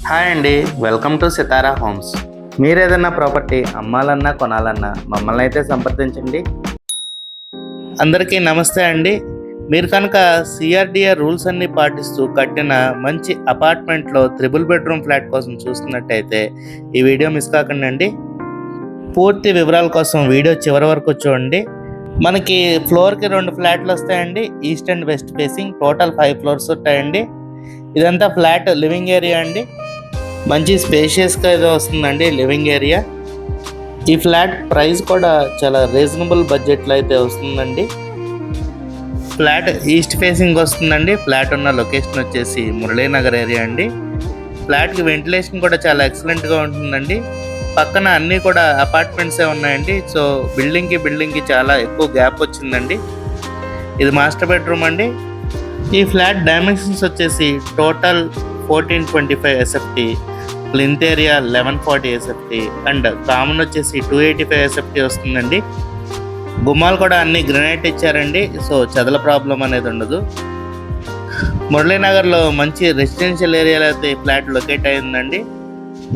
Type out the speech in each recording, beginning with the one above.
Hi అండి, welcome to Sitara homes. మీరు ఏదైనా ప్రాపర్టీ అమ్మాలన్నా కొనాలన్నా మమ్మల్ని అయితే సంప్రదించండి. అందరికీ నమస్తే అండి. మీరు కనుక సిఆర్డిఏ రూల్స్ అన్ని పాటిస్తూ కట్టిన మంచి అపార్ట్మెంట్లో 3 బెడ్రూమ్ ఫ్లాట్ కోసం చూస్తున్నట్టయితే ఈ వీడియో మిస్ కాకండి అండి. పూర్తి వివరాల కోసం వీడియో చివరి వరకు చూడండి. మనకి ఫ్లోర్కి 2 ఫ్లాట్లు వస్తాయండి. East and west facing, total 5 floors ఉంటాయండి. ఇదంతా ఫ్లాట్ లివింగ్ ఏరియా అండి. మంచి స్పేషియస్గా అయితే వస్తుందండి లివింగ్ ఏరియా. ఈ ఫ్లాట్ ప్రైస్ కూడా చాలా రీజనబుల్ బడ్జెట్లో అయితే వస్తుందండి. ఫ్లాట్ ఈస్ట్ ఫేసింగ్ వస్తుందండి. ఫ్లాట్ ఉన్న లొకేషన్ వచ్చేసి మురళీనగర్ ఏరియా అండి. ఫ్లాట్కి వెంటిలేషన్ కూడా చాలా ఎక్సలెంట్గా ఉంటుందండి. పక్కన అన్నీ కూడా అపార్ట్మెంట్సే ఉన్నాయండి. సో బిల్డింగ్కి చాలా ఎక్కువ గ్యాప్ వచ్చిందండి. ఇది మాస్టర్ బెడ్రూమ్ అండి. ఈ ఫ్లాట్ డైమెన్షన్స్ వచ్చేసి total 1425 SFT, plinth area 1140 SFT and common వచ్చేసి 285 SFT వస్తుందండి. గుమ్మాలు కూడా అన్ని గ్రనైట్ ఇచ్చారండి. సో చెదల ప్రాబ్లం అనేది ఉండదు. మురళీనగర్లో మంచి రెసిడెన్షియల్ ఏరియాలో అయితే ఈ ఫ్లాట్ లొకేట్ అయిందండి.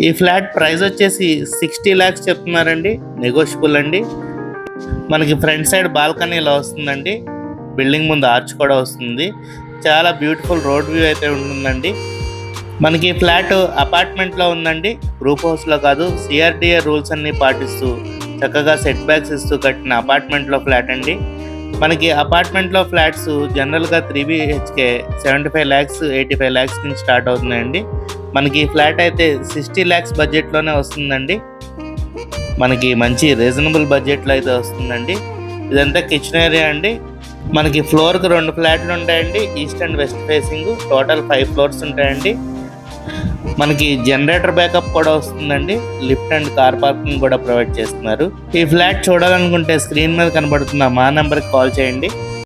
ఈ ఫ్లాట్ ప్రైస్ వచ్చేసి 60 lakhs చెప్తున్నారండి. నెగోషియబుల్ అండి. మనకి ఫ్రంట్ సైడ్ బాల్కనీలో వస్తుందండి. బిల్డింగ్ ముందు ఆర్చ్ కూడా వస్తుంది. చాలా బ్యూటిఫుల్ రోడ్ వ్యూ అయితే ఉంటుందండి. మనకి ఫ్లాట్ అపార్ట్మెంట్లో ఉందండి, గ్రూప్ హౌస్లో కాదు. సిఆర్డిఏ రూల్స్ అన్నీ పాటిస్తూ చక్కగా సెట్ బ్యాక్స్ ఇస్తూ కట్టిన అపార్ట్మెంట్లో ఫ్లాట్ అండి. మనకి అపార్ట్మెంట్లో ఫ్లాట్స్ జనరల్గా 3 BHK 75 lakhs 85 lakhs నుంచి స్టార్ట్ అవుతున్నాయండి. మనకి ఫ్లాట్ అయితే 60 lakhs బడ్జెట్లోనే వస్తుందండి. మనకి మంచి రీజనబుల్ బడ్జెట్లో అయితే వస్తుందండి. ఇదంతా కిచెన్ ఏరియా అండి. మనకి ఫ్లోర్కి 2 ఫ్లాట్లు ఉంటాయండి. East and west facing, total 5 floors ఉంటాయండి. మనకి జనరేటర్ బ్యాకప్ కూడా వస్తుందండి. లిఫ్ట్ అండ్ కార్ పార్కింగ్ కూడా ప్రొవైడ్ చేస్తున్నారు. ఈ ఫ్లాట్ చూడాలనుకుంటే స్క్రీన్ మీద కనబడుతున్న మా నెంబర్కి కాల్ చేయండి.